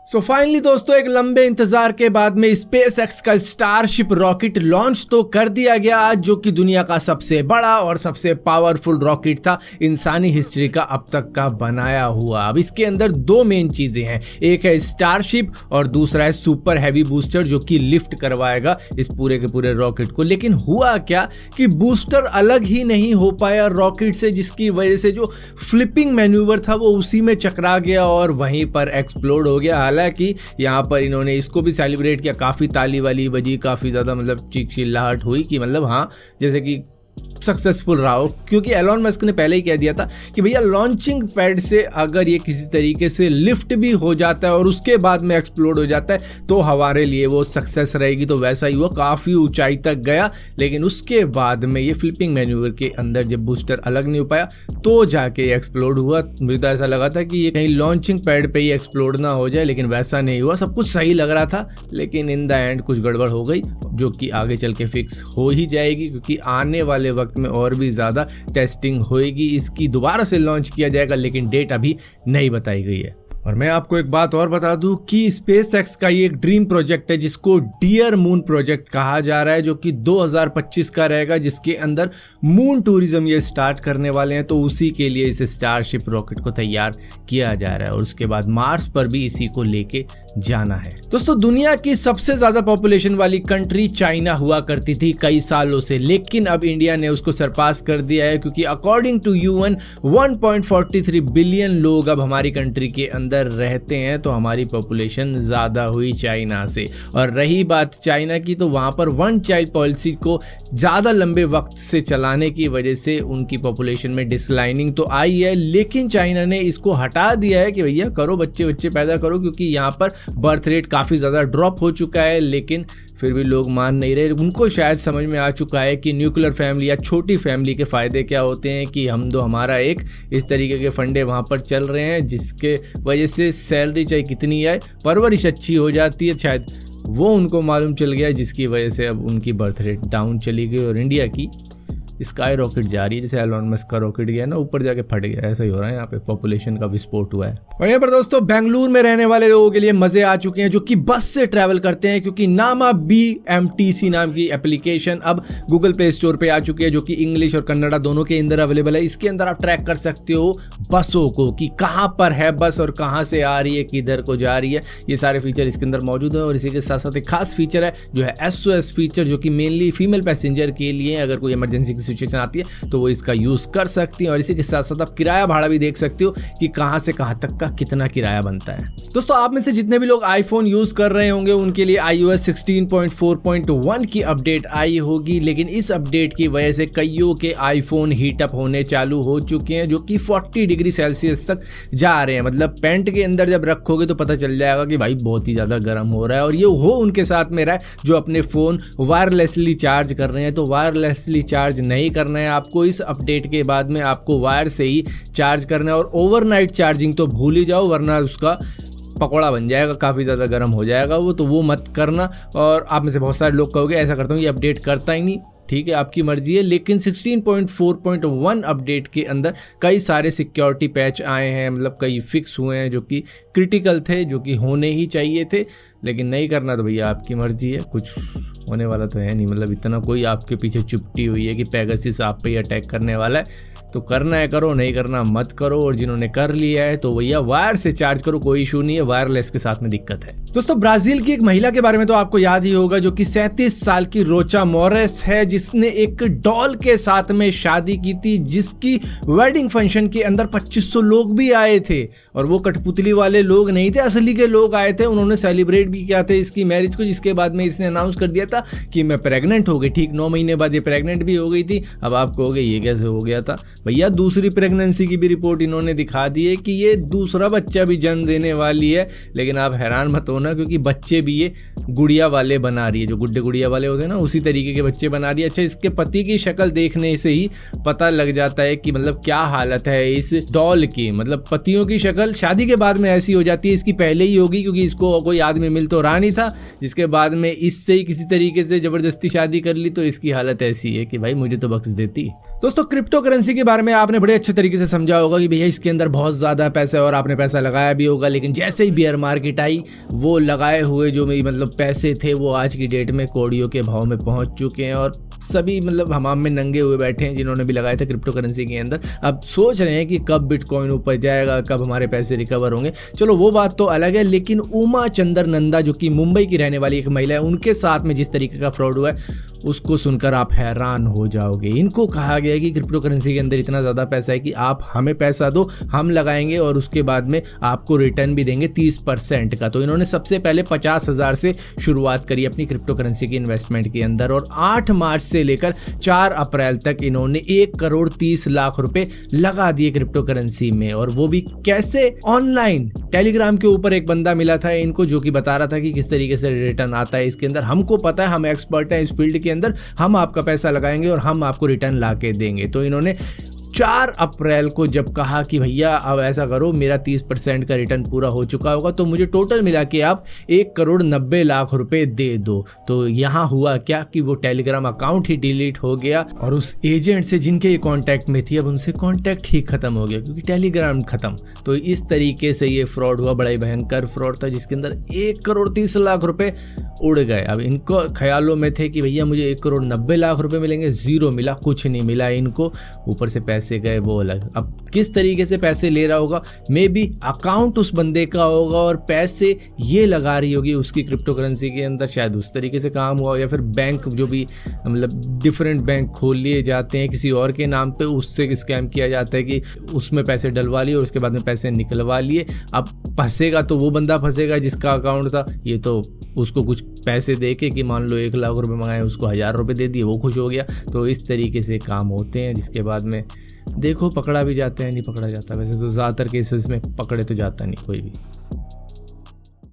So finally दोस्तों एक लंबे इंतजार के बाद में स्पेस एक्स का स्टारशिप रॉकेट लॉन्च तो कर दिया गया आज, जो कि दुनिया का सबसे बड़ा और सबसे पावरफुल रॉकेट था इंसानी हिस्ट्री का अब तक का बनाया हुआ। अब इसके अंदर दो मेन चीजें हैं, एक है स्टारशिप और दूसरा है सुपर हैवी बूस्टर जो कि लिफ्ट करवाएगा इस पूरे के पूरे रॉकेट को। लेकिन हुआ क्या कि बूस्टर अलग ही नहीं हो पाया रॉकेट से, जिसकी वजह से जो फ्लिपिंग मैन्यूवर था वो उसी में चकरा गया और वहीं पर एक्सप्लोड हो गया। हालांकि यहाँ पर इन्होंने इसको भी सेलिब्रेट किया, काफ़ी ताली वाली बजी, काफ़ी ज़्यादा मतलब चीख चिल्लाहट हुई कि मतलब हाँ जैसे कि सक्सेसफुल रहा हो, क्योंकि एलॉन मस्क ने पहले ही कह दिया था कि भैया लॉन्चिंग पैड से अगर ये किसी तरीके से लिफ्ट भी हो जाता है और उसके बाद में एक्सप्लोड हो जाता है तो हमारे लिए वो सक्सेस रहेगी। तो वैसा ही हुआ, काफ़ी ऊंचाई तक गया, लेकिन उसके बाद में ये फ्लिपिंग मैन्यूवर के अंदर जब बूस्टर अलग नहीं हो पाया तो जाके एक्सप्लोड हुआ। मुझे तो ऐसा लगा था कि ये कहीं लॉन्चिंग पैड पे ही एक्सप्लोड ना हो जाए, लेकिन वैसा नहीं हुआ। सब कुछ सही लग रहा था, लेकिन इन द एंड कुछ गड़बड़ हो गई जो कि आगे चल के फिक्स हो ही जाएगी, क्योंकि आने वाले वक्त में और भी ज़्यादा टेस्टिंग होएगी, इसकी दोबारा से लॉन्च किया जाएगा, लेकिन डेट अभी नहीं बताई गई है। और मैं आपको एक बात और बता दूं कि स्पेस एक्स का ये एक ड्रीम प्रोजेक्ट है जिसको डियर मून प्रोजेक्ट कहा जा रहा है, जो कि 2025 का रहेगा, जिसके अंदर मून टूरिज्म ये स्टार्ट करने वाले हैं। तो उसी के लिए इस स्टारशिप रॉकेट को तैयार किया जा रहा है और उसके बाद मार्स पर भी इसी को लेके जाना है। दोस्तों दुनिया की सबसे ज्यादा पॉपुलेशन वाली कंट्री चाइना हुआ करती थी कई सालों से, लेकिन अब इंडिया ने उसको सरपास कर दिया है, क्योंकि अकॉर्डिंग टू यूएन 1.43 बिलियन लोग अब हमारी कंट्री के अंदर रहते हैं। तो हमारी पॉपुलेशन ज़्यादा हुई चाइना से। और रही बात चाइना की, तो वहाँ पर वन चाइल्ड पॉलिसी को ज़्यादा लंबे वक्त से चलाने की वजह से उनकी पॉपुलेशन में डिसलाइनिंग तो आई है, लेकिन चाइना ने इसको हटा दिया है कि भैया करो बच्चे पैदा करो, क्योंकि यहाँ पर बर्थ रेट काफ़ी ज़्यादा ड्रॉप हो चुका है। लेकिन फिर भी लोग मान नहीं रहे। उनको शायद समझ में आ चुका है कि न्यूक्लियर फैमिली या छोटी फैमिली के फ़ायदे क्या होते हैं, कि हम दो हमारा एक इस तरीके के फंडे वहाँ पर चल रहे हैं जिसके वजह से सैलरी चाहे कितनी आए परवरिश अच्छी हो जाती है। शायद वो उनको मालूम चल गया, जिसकी वजह से अब उनकी बर्थ रेट डाउन चली गई और इंडिया की स्काई रॉकेट जा रही है। जैसे एलॉन मस्क का रॉकेट गया ना, ऊपर जाके फट गया, ऐसा ही हो रहा है। यहाँ पे पॉपुलेशन का विस्फोट हुआ है। और यहाँ पर दोस्तों बेंगलुरु में रहने वाले लोगों के लिए मजे आ चुके हैं जो कि बस से ट्रैवल करते हैं, क्योंकि नामा BMTC नाम की एप्लीकेशन अब गूगल प्ले स्टोर पे आ चुकी है, जो कि इंग्लिश और कन्नड़ा दोनों के अंदर अवेलेबल है। इसके अंदर आप ट्रैक कर सकते हो बसों को, कि कहाँ पर है बस और कहाँ से आ रही है, किधर को जा रही है। ये सारे फीचर इसके अंदर मौजूद है। और इसी के साथ साथ एक खास फीचर है जो है SOS फीचर, जो कि मेनली फीमेल पैसेंजर के लिए, अगर कोई इमरजेंसी की सिचुएशन आती है तो वो इसका यूज कर सकती हैं। और इसी के साथ साथ आप किराया भाड़ा भी देख सकते हो कि कहां से कहां तक का कितना किराया बनता है। दोस्तों आप में से जितने भी लोग आईफोन यूज कर रहे होंगे उनके लिए iOS 16.4.1 की अपडेट आई होगी, लेकिन इस अपडेट की वजह से कईयों के आईफोन हीटअप होने चालू हो चुके हैं, जो कि 40 डिग्री सेल्सियस तक जा रहे हैं। मतलब पेंट के अंदर जब रखोगे तो पता चल जाएगा कि भाई बहुत ही ज्यादा गर्म हो रहा है। और ये हो उनके साथ में रहा है जो अपने फोन वायरलेसली चार्ज कर रहे हैं। तो वायरलेसली चार्ज नहीं करना है आपको। इस अपडेट के बाद में आपको वायर से ही चार्ज करना है, और ओवरनाइट चार्जिंग तो भूल ही जाओ, वरना उसका पकौड़ा बन जाएगा, काफ़ी ज़्यादा गर्म हो जाएगा वो। तो वो मत करना। और आप में से बहुत सारे लोग कहोगे ऐसा करता हूँ ये अपडेट करता ही नहीं, ठीक है आपकी मर्जी है। लेकिन 16.4.1 अपडेट के अंदर कई सारे सिक्योरिटी पैच आए हैं, मतलब कई फिक्स हुए हैं जो कि क्रिटिकल थे, जो कि होने ही चाहिए थे। लेकिन नहीं करना तो भैया आपकी मर्जी है, कुछ होने वाला तो है नहीं। मतलब इतना कोई आपके पीछे चुपटी हुई है कि पेगासस आप पे अटैक करने वाला है, तो करना है करो, नहीं करना मत करो। और जिन्होंने कर लिया है तो भैया वायर से चार्ज करो, कोई इशू नहीं है। वायरलेस के साथ में दिक्कत है। दोस्तों ब्राजील की एक महिला के बारे में तो आपको याद ही होगा, जो कि 37 साल की रोचा मोरेस है, जिसने एक डॉल के साथ में शादी की थी, जिसकी वेडिंग फंक्शन के अंदर 2500 लोग भी आए थे। और वो कठपुतली वाले लोग नहीं थे, असली के लोग आए थे। उन्होंने सेलिब्रेट भी किया था इसकी मैरिज को, जिसके बाद में इसने अनाउंस कर दिया था कि मैं प्रेग्नेंट हो गई। ठीक 9 महीने बाद ये प्रेग्नेंट भी हो गई थी। अब आप कहोगे ये कैसे हो गया था भैया, दूसरी प्रेगनेंसी की भी रिपोर्ट इन्होंने दिखा दी है कि ये दूसरा बच्चा भी जन्म देने वाली है। लेकिन आप हैरान मत होना, क्योंकि बच्चे भी ये गुड़िया वाले बना रही है, जो गुड्डे गुड़िया वाले होते हैं ना, उसी तरीके के बच्चे बना रही है। अच्छा, इसके पति की शक्ल देखने से ही पता लग जाता है कि मतलब क्या हालत है इस डॉल की। मतलब पतियों की शक्ल शादी के बाद में ऐसी हो जाती है, इसकी पहले ही होगी, क्योंकि इसको कोई आदमी मिल तो रहा नहीं था, जिसके बाद में इससे ही किसी तरीके से जबरदस्ती शादी कर ली, तो इसकी हालत ऐसी है कि भाई मुझे तो बख्श देती। दोस्तों क्रिप्टो करेंसी के बारे में आपने बड़े अच्छे तरीके से समझा होगा कि भैया इसके अंदर बहुत ज़्यादा पैसा है और आपने पैसा लगाया भी होगा, लेकिन जैसे ही बियर मार्केट आई वो लगाए हुए जो मतलब पैसे थे वो आज की डेट में कौड़ियों के भाव में पहुंच चुके हैं और सभी मतलब हमाम में नंगे हुए बैठे हैं जिन्होंने भी लगाए थे क्रिप्टो करेंसी के अंदर। अब सोच रहे हैं कि कब बिटकॉइन ऊपर जाएगा, कब हमारे पैसे रिकवर होंगे। चलो वो बात तो अलग है, लेकिन उमा चंदर नंदा जो कि मुंबई की रहने वाली एक महिला है, उनके साथ में जिस तरीके का फ्रॉड हुआ है उसको सुनकर आप हैरान हो जाओगे। इनको कहा गया है कि क्रिप्टो करेंसी के अंदर इतना ज़्यादा पैसा है कि आप हमें पैसा दो, हम लगाएंगे और उसके बाद में आपको रिटर्न भी देंगे 30% का। तो इन्होंने सबसे पहले 50,000 से शुरुआत करी अपनी क्रिप्टो करेंसी की इन्वेस्टमेंट के अंदर और 8 मार्च से लेकर 4 अप्रैल तक इन्होंने 1,30,00,000 रुपए लगा दिए क्रिप्टो करेंसी में। और वो भी कैसे? ऑनलाइन टेलीग्राम के ऊपर एक बंदा मिला था इनको जो कि बता रहा था कि किस तरीके से रिटर्न आता है इसके अंदर। हमको पता है, हम एक्सपर्ट हैं इस फील्ड के अंदर, हम आपका पैसा लगाएंगे और हम आपको रिटर्न ला के देंगे। तो इन्होंने 4 अप्रैल को जब कहा कि भैया अब ऐसा करो, मेरा 30% का रिटर्न पूरा हो चुका होगा तो मुझे टोटल मिला के आप 1,90,00,000 रुपए दे दो। तो यहाँ हुआ क्या कि वो टेलीग्राम अकाउंट ही डिलीट हो गया और उस एजेंट से जिनके ये कॉन्टैक्ट में थी अब उनसे कॉन्टैक्ट ही खत्म हो गया क्योंकि टेलीग्राम खत्म। तो इस तरीके से ये फ्रॉड हुआ, बड़ा ही भयंकर फ्रॉड था जिसके अंदर 1,30,00,000 रुपए उड़ गए। अब इनको ख्यालों में थे कि भैया मुझे 1,90,00,000 रुपए मिलेंगे, जीरो मिला, कुछ नहीं मिला इनको, ऊपर से पैसे गए वो अलग। अब किस तरीके से पैसे ले रहा होगा, मे बी अकाउंट उस बंदे का होगा और पैसे ये लगा रही होगी उसकी क्रिप्टो करेंसी के अंदर, शायद उस तरीके से काम हुआ। या फिर बैंक जो भी मतलब डिफरेंट बैंक खोल लिए जाते हैं किसी और के नाम पे, उससे स्कैम किया जाता है कि उसमें पैसे डलवा लिए और उसके बाद में पैसे निकलवा लिए। अब फंसेगा तो वो बंदा फंसेगा जिसका अकाउंट था, ये तो उसको कुछ पैसे दे के कि मान लो 1,00,000 रुपये मंगाए, उसको 1,000 रुपये दे दिए, वो खुश हो गया। तो इस तरीके से काम होते हैं जिसके बाद में देखो पकड़ा भी जाते हैं, नहीं पकड़ा जाता। वैसे तो ज़्यादातर केसेस में पकड़े तो जाता नहीं कोई भी।